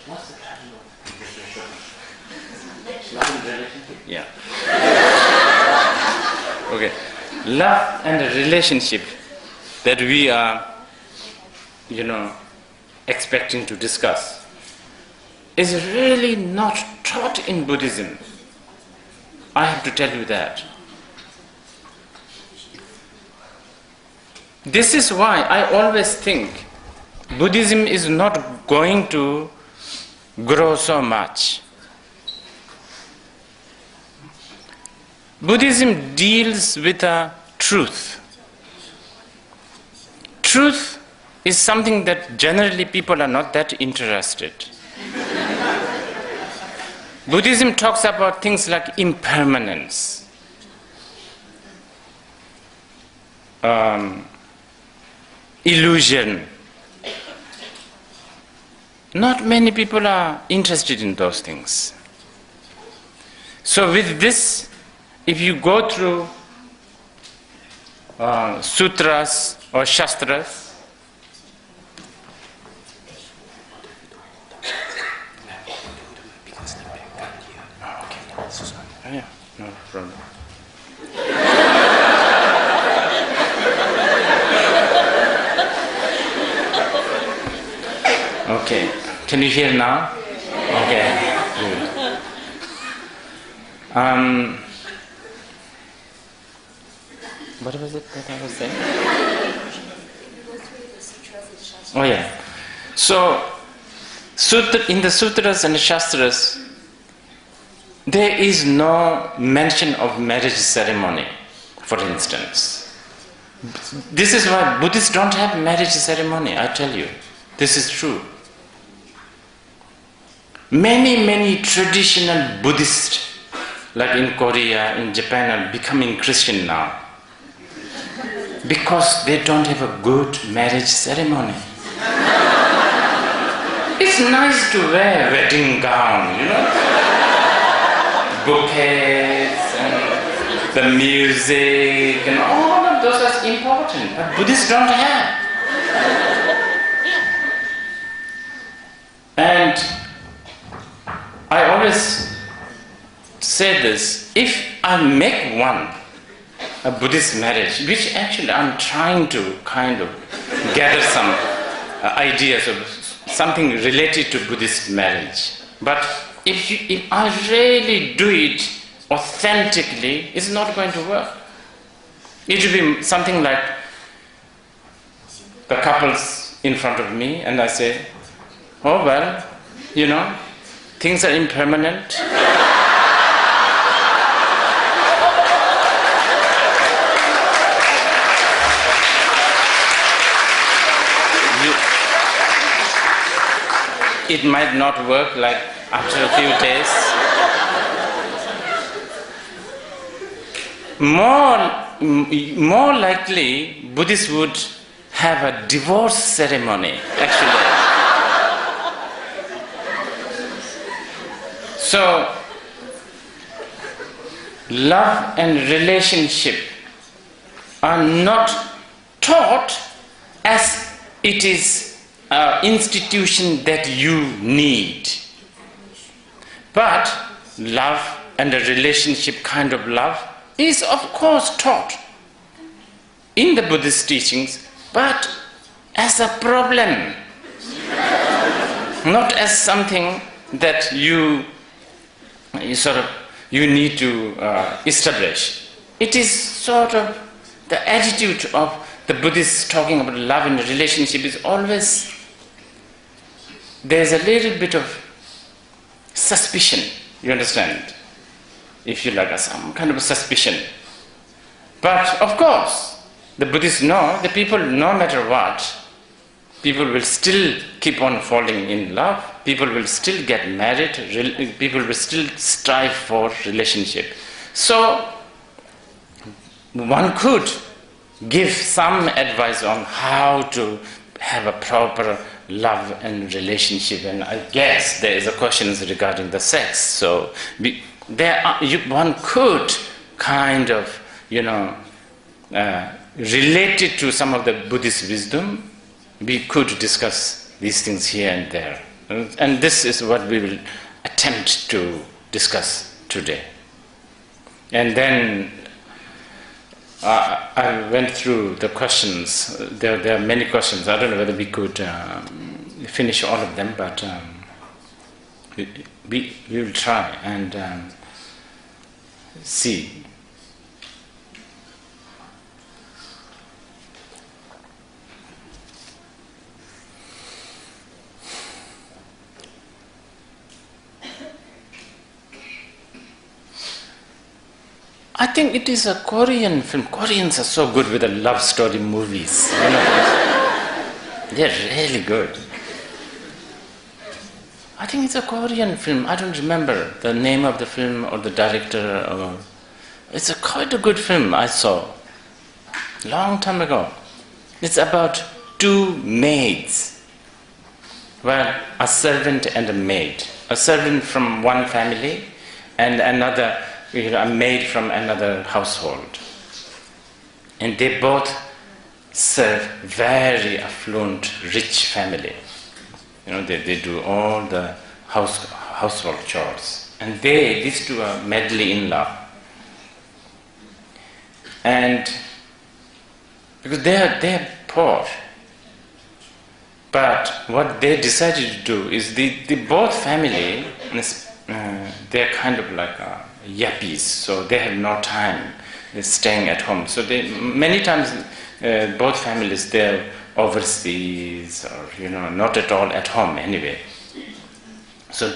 What's the title of this? Love and relationship? Yeah. Okay. Love and relationship that we are, expecting to discuss is really not taught in Buddhism. I have to tell you that. This is why I always think Buddhism is not going to grow so much. Buddhism deals with a truth. Truth is something that generally people are not that interested. Buddhism talks about things like impermanence, illusion. Not many people are interested in those things. So with this, if you go through sutras or shastras, yeah, no problem. Okay, can you hear now? Okay, good. What was it that I was saying? Oh yeah. So, in the sutras and the shastras, there is no mention of marriage ceremony, for instance. This is why Buddhists don't have marriage ceremony, I tell you. This is true. Many traditional Buddhists, like in Korea, in Japan, are becoming Christian now. Because they don't have a good marriage ceremony. It's nice to wear a wedding gown, bouquets and the music and all of those are important, but Buddhists don't have. And I always say this, if I make a Buddhist marriage, which actually I'm trying to kind of gather some ideas of something related to Buddhist marriage. But if I really do it authentically, it's not going to work. It will be something like the couples in front of me and I say, oh well, things are impermanent. It might not work like after a few days. More likely, Buddhists would have a divorce ceremony, actually. So, love and relationship are not taught as it is an institution that you need. But love and a relationship kind of love is of course taught in the Buddhist teachings, but as a problem, not as something that you need to establish. It is sort of the attitude of the Buddhists talking about love and relationship is always, there's a little bit of suspicion, you understand? If you like, some kind of suspicion. But of course, the Buddhists know, the people, no matter what, people will still keep on falling in love, people will still get married, people will still strive for relationship. So, one could give some advice on how to have a proper love and relationship, and I guess there is a question regarding the sex. So one could kind of, related to some of the Buddhist wisdom, we could discuss these things here and there. And this is what we will attempt to discuss today. And then I went through the questions. There are many questions. I don't know whether we could finish all of them, but we will try and see. I think it is a Korean film. Koreans are so good with the love story movies. You know, they're really good. I think it's a Korean film. I don't remember the name of the film or the director. It's quite a good film I saw a long time ago. It's about two maids. Well, a servant and a maid. A servant from one family and another, a maid from another household. And they both serve very affluent, rich family. You know, they do all the household chores. And these two are madly in love. And because they're poor. But what they decided to do is the both family, they're kind of like yuppies, so they have no time staying at home. So many times both families, they're overseas or, not at all at home anyway. So,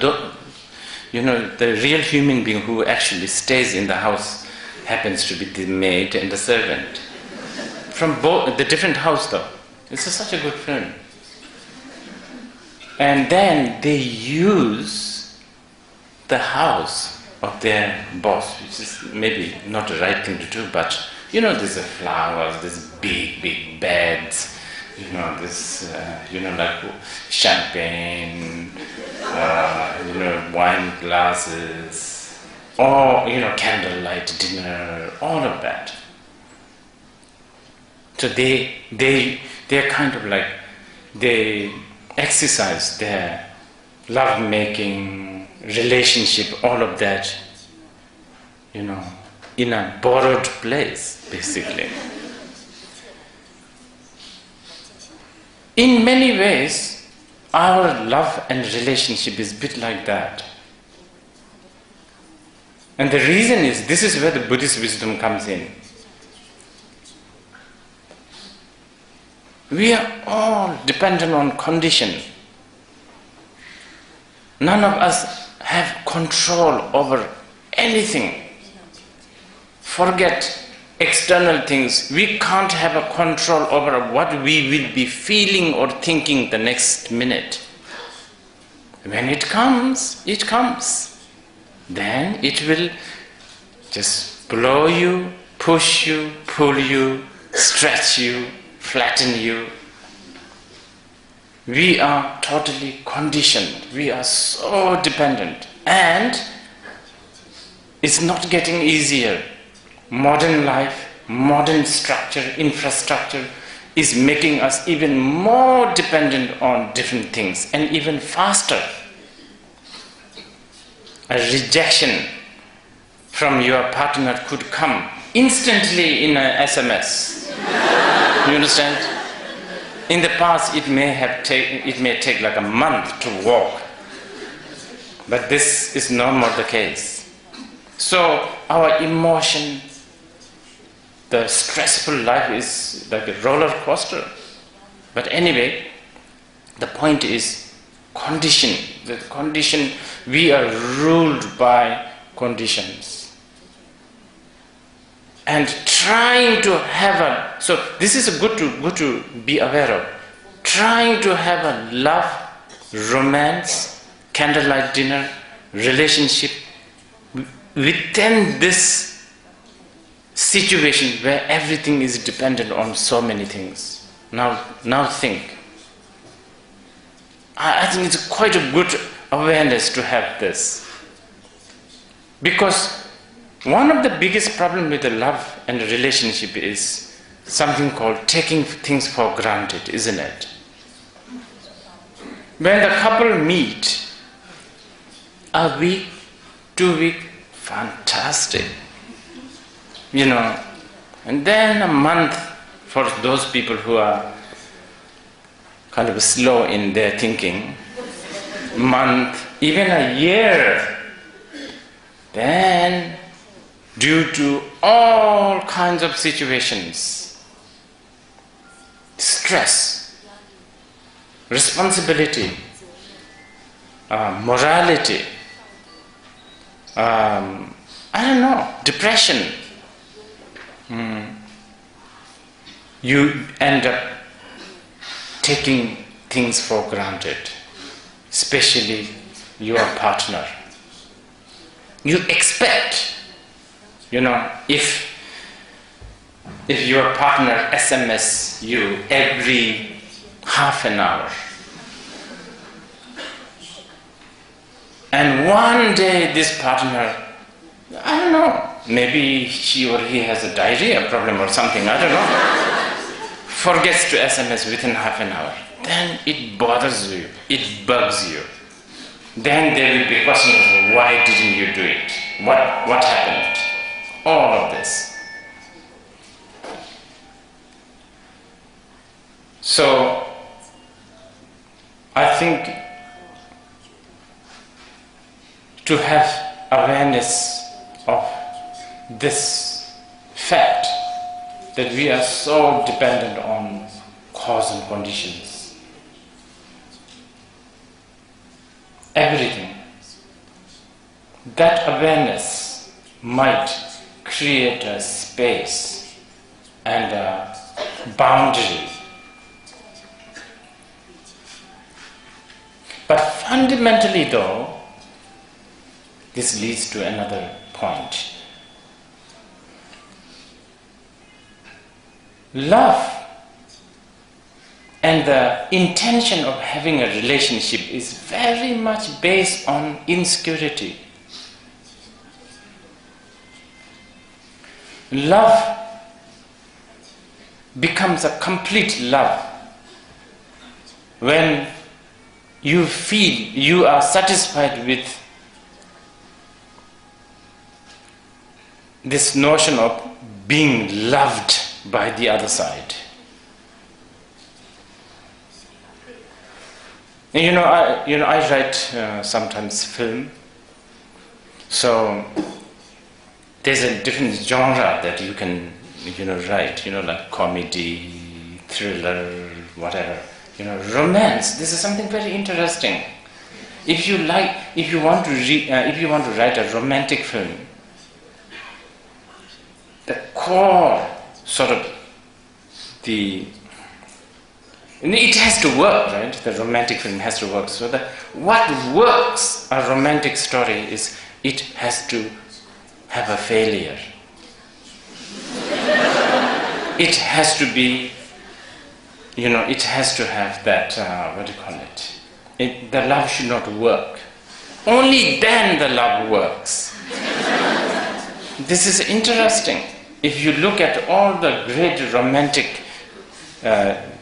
the real human being who actually stays in the house happens to be the maid and the servant. From both the different house though. It's such a good film. And then they use the house of their boss, which is maybe not the right thing to do, but there's flowers, there's big beds, this, like champagne, wine glasses, or, candlelight dinner, all of that. So they're kind of like, they exercise their love-making, relationship, all of that, in a borrowed place, basically. In many ways, our love and relationship is a bit like that. And the reason is, this is where the Buddhist wisdom comes in. We are all dependent on condition. None of us have control over anything. Forget external things. We can't have a control over what we will be feeling or thinking the next minute. When it comes, it comes. Then it will just blow you, push you, pull you, stretch you, flatten you. We are totally conditioned. We are so dependent. And it's not getting easier. Modern life, modern structure, infrastructure is making us even more dependent on different things and even faster. A rejection from your partner could come instantly in an SMS. You understand? In the past, it may take like a month to walk, but this is no more the case. So our emotion, the stressful life is like a roller coaster. But anyway, the point is condition. The condition, we are ruled by conditions. And trying to have so this is good to be aware of. Trying to have a love, romance, candlelight dinner, relationship within this situation where everything is dependent on so many things. Now think. I think it's quite a good awareness to have this. Because one of the biggest problems with the love and the relationship is something called taking things for granted, isn't it? When the couple meet, a week, 2 weeks, fantastic. And then a month for those people who are kind of slow in their thinking, month, even a year. Then, due to all kinds of situations, stress, responsibility, morality, depression, you end up taking things for granted, especially your partner. You expect, if your partner SMS you every half an hour, and one day this partner, maybe she or he has a diarrhea problem or something, forgets to SMS within half an hour, then it bothers you, it bugs you. Then there will be questions, why didn't you do it? What happened? All of this. So, I think to have awareness of this fact that we are so dependent on cause and conditions. Everything. That awareness might create a space and a boundary. But fundamentally though, this leads to another point. Love and the intention of having a relationship is very much based on insecurity. Love becomes a complete love when you feel you are satisfied with this notion of being loved by the other side. And I write sometimes film, so there's a different genre that you can write, like comedy, thriller, whatever, romance. This is something very interesting. If you want to write a romantic film, the core sort of it has to work, right? The romantic film has to work. So what works a romantic story is it has to have a failure. It has to be, it has to have that, the love should not work. Only then the love works. This is interesting. If you look at all the great romantic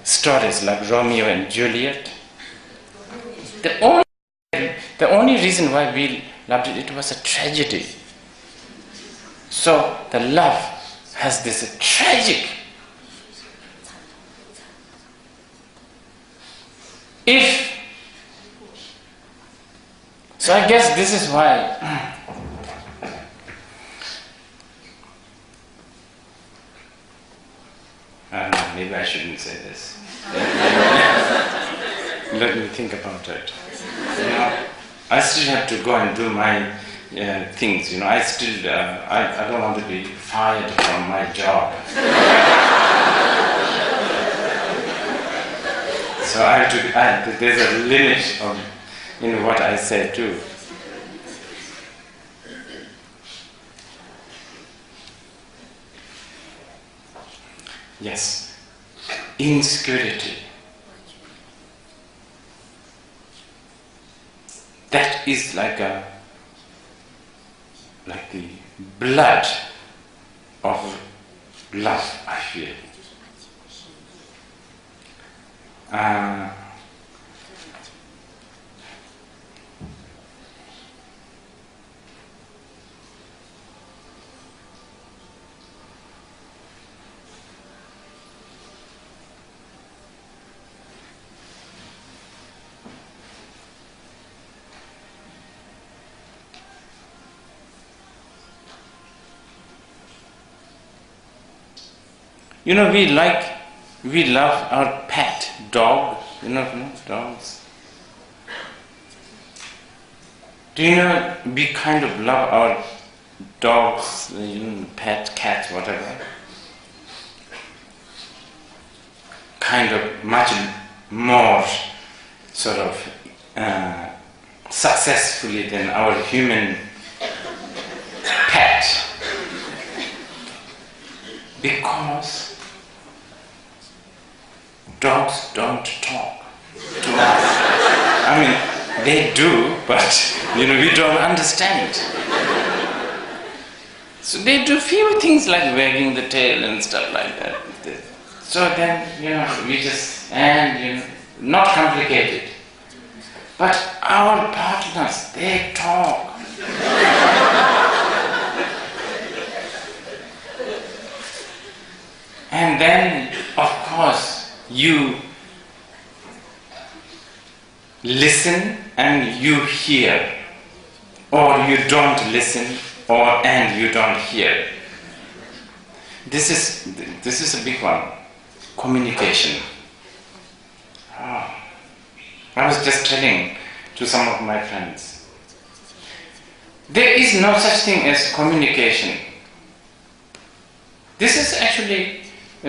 stories like Romeo and Juliet, the only reason why we loved it was a tragedy. So the love has this tragic. So I guess this is why maybe I shouldn't say this. Let me think about it. I still have to go and do my things. I still I don't want to be fired from my job. So there's a limit in what I say too. Yes. Insecurity. That is like the blood of love, I feel. We love our pet dog. Dogs. Do you know we kind of love our dogs, pet, cats, whatever, kind of much more sort of successfully than our human pet, because dogs don't talk to us. I mean, they do, but we don't understand. So they do few things like wagging the tail and stuff like that. So then, we just, and not complicated. But our partners, they talk. And then, of course, you listen and you hear, or you don't listen, and you don't hear. This is a big one. Communication. I was just telling to some of my friends, there is no such thing as communication. This is actually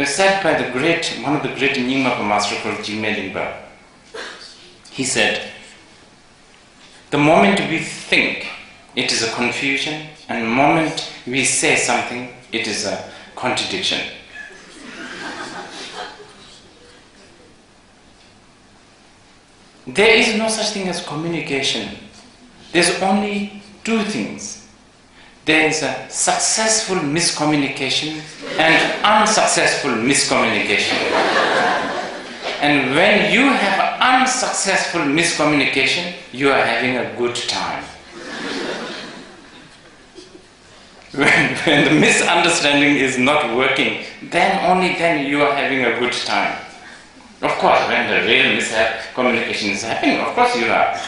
said by one of the great Nyingma master called Jigme Lingpa. He said, the moment we think, it is a confusion, and the moment we say something, it is a contradiction. There is no such thing as communication. There's only two things. There is a successful miscommunication and unsuccessful miscommunication. And when you have unsuccessful miscommunication, you are having a good time. When the misunderstanding is not working, only then you are having a good time. Of course, when the real communication is happening, of course you are.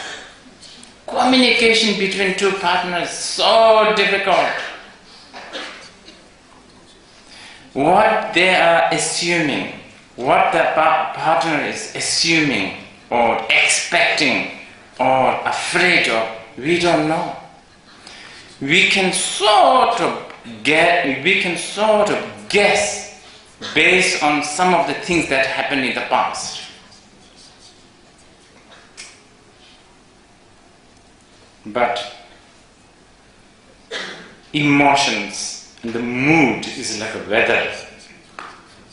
Communication between two partners is so difficult. What they are assuming, what the partner is assuming or expecting or afraid of, we don't know. We can sort of guess based on some of the things that happened in the past. But emotions and the mood is like a weather.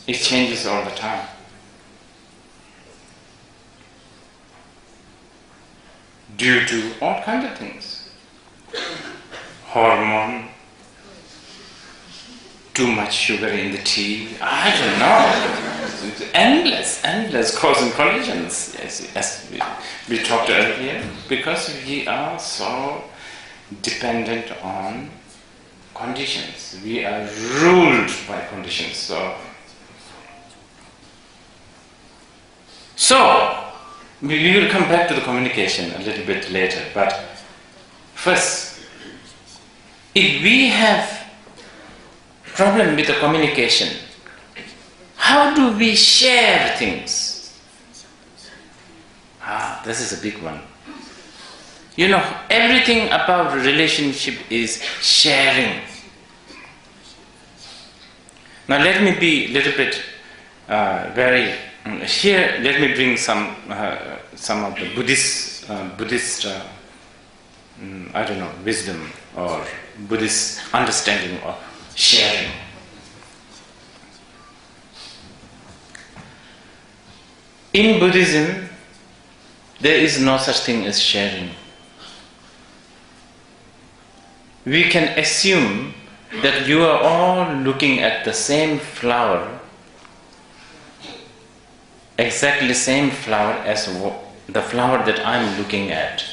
It changes all the time. Due to all kinds of things. Hormone, too much sugar in the tea, I don't know. It's endless causing collisions, as we talked earlier, because we are so dependent on conditions. We are ruled by conditions. So we will come back to the communication a little bit later, but first, if we have problem with the communication, how do we share things? This is a big one. Everything about relationship is sharing. Now let me be a little bit here. Let me bring some of the Buddhist wisdom or Buddhist understanding of sharing. In Buddhism, there is no such thing as sharing. We can assume that you are all looking at the same flower, exactly the same flower as the flower that I'm looking at.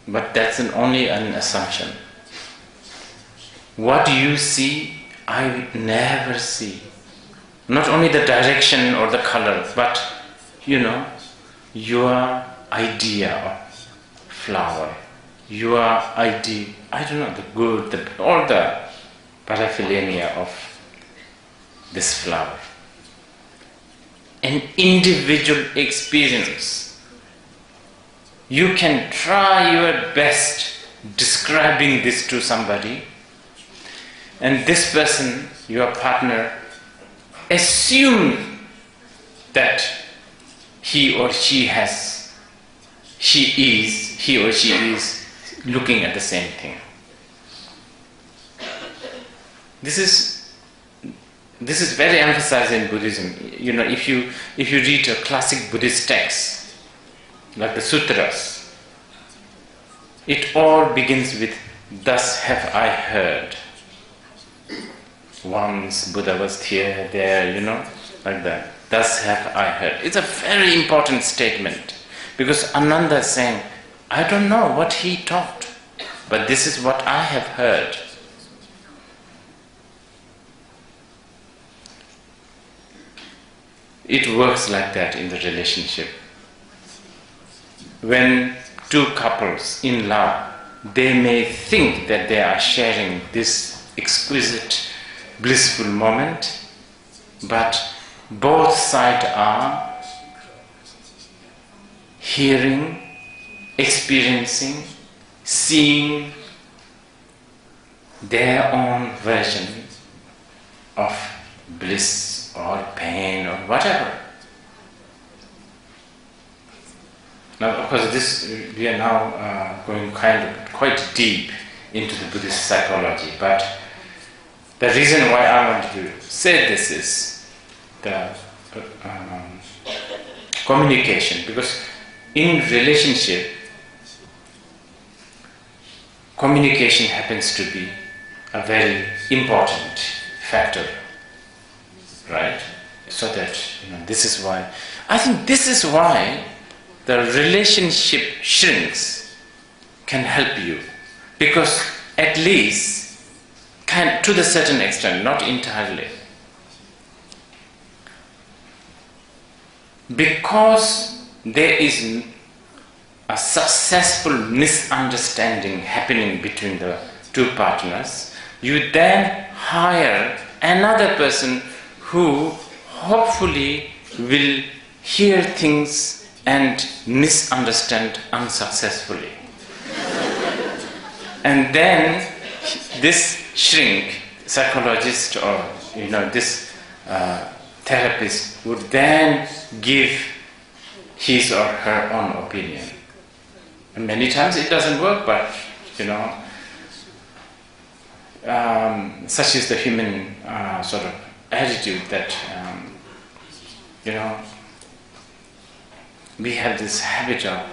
But that's only an assumption. What you see, I never see. Not only the direction or the color, but your idea of flower, your idea, I don't know, the good, all the paraphernalia of this flower. An individual experience. You can try your best describing this to somebody, and this person, your partner, assume that he or she is looking at the same thing. This is very emphasized in Buddhism. If you read a classic Buddhist text, like the sutras, it all begins with, "Thus have I heard. Once Buddha was here, there," like that. "Thus have I heard." It's a very important statement, because Ananda is saying, I don't know what he taught, but this is what I have heard. It works like that in the relationship. When two couples in love, they may think that they are sharing this exquisite, blissful moment, but both sides are hearing, experiencing, seeing their own version of bliss or pain or whatever. Now, of course, we are now going quite deep into the Buddhist psychology, but the reason why I wanted to say this is the communication, because in relationship, communication happens to be a very important factor, right? So that, this is why, I think this is why the relationship shrinks can help you, because at least can, to the certain extent, not entirely, because there is a successful misunderstanding happening between the two partners, you then hire another person who hopefully will hear things and misunderstand unsuccessfully. And then this shrink, psychologist or this therapist would then give his or her own opinion. And many times it doesn't work, but such is the human sort of attitude that we have this habit of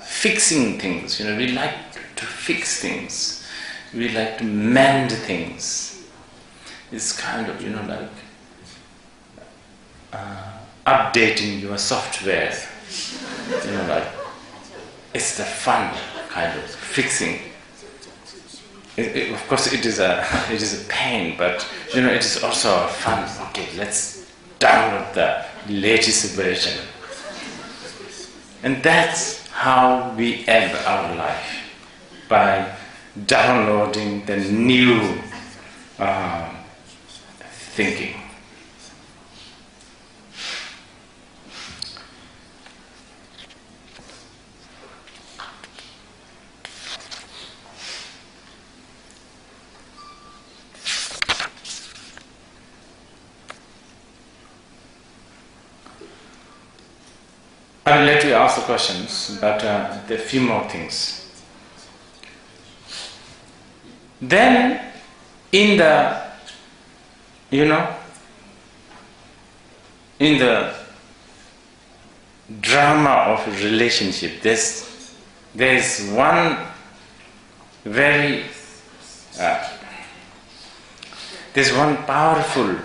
fixing things. We like to fix things. We like to mend things. It's kind of like updating your software. Like it's the fun kind of fixing. Of course, it is a pain, but it is also fun. Okay, let's download the latest version, and that's how we end our life, by downloading the new thinking. I will let you ask the questions, but there are a few more things. Then, in the drama of relationship, there is one very there's one powerful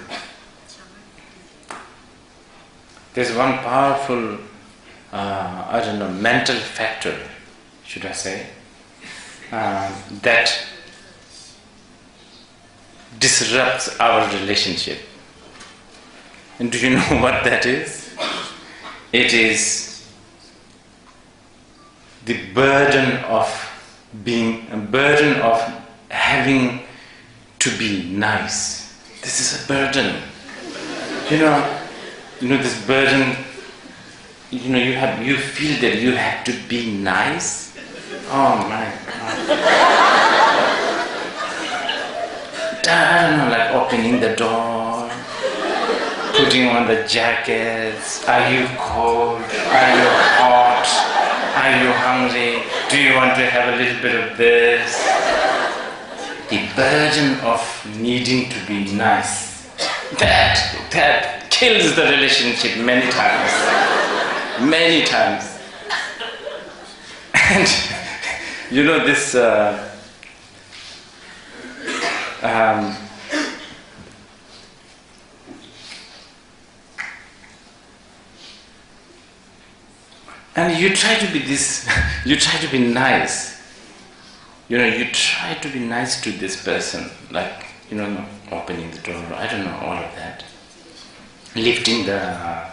mental factor, should I say, that disrupts our relationship. And do you know what that is? It is the burden of having to be nice. This is a burden. this burden. You feel that you have to be nice. Oh my God! I don't know, like opening the door, putting on the jackets. Are you cold? Are you hot? Are you hungry? Do you want to have a little bit of this? The burden of needing to be nice, that kills the relationship many times. Many times. And this and you try to be you try to be nice. You try to be nice to this person, like, opening the door, I don't know, all of that. Lifting the,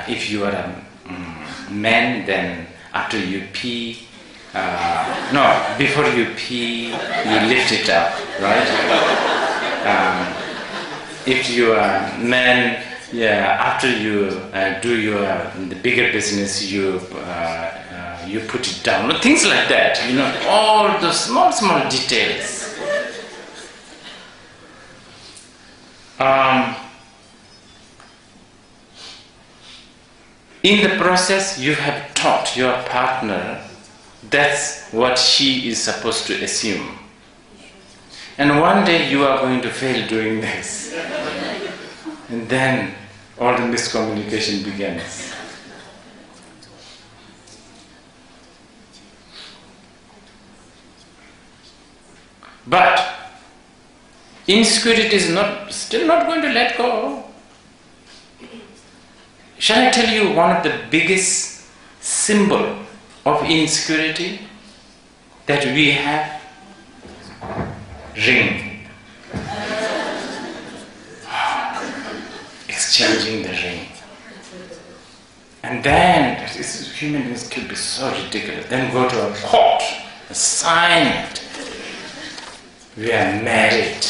if you are a man, then after you pee, before you pee, you lift it up, right? If you are man, after you do the bigger business, you put it down, things like that. All the small details. In the process, you have taught your partner that's what she is supposed to assume. And one day you are going to fail doing this. And then all the miscommunication begins. But insecurity is still not going to let go. Shall I tell you one of the biggest symbol of insecurity that we have? Ring. Exchanging the ring. And then, human beings could be so ridiculous. Then go to a court, sign it. We are married.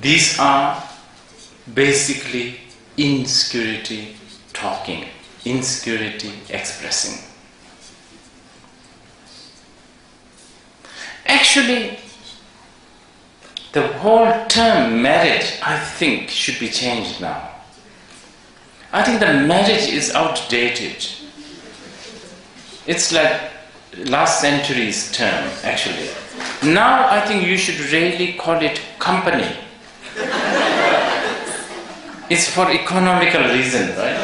These are basically insecurity talking, insecurity expressing. Actually, the whole term marriage, I think, should be changed now. I think the marriage is outdated. It's like last century's term, actually. Now I think you should really call it company. It's for economical reason, right?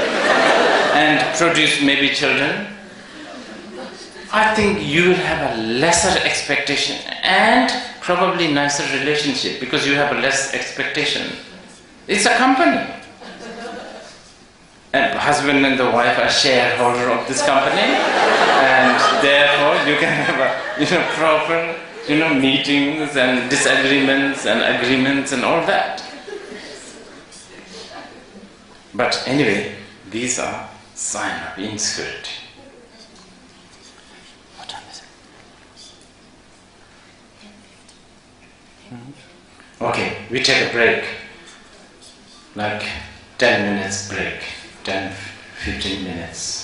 And produce maybe children. I think you will have a lesser expectation and probably nicer relationship because you have a less expectation. It's a company. And husband and the wife are shareholder of this company, and therefore you can have a proper meetings and disagreements and agreements and all that. But anyway, these are signs of insecurity. What time is it? Okay, we take a break. Like 10 minutes break. 10, 15 minutes.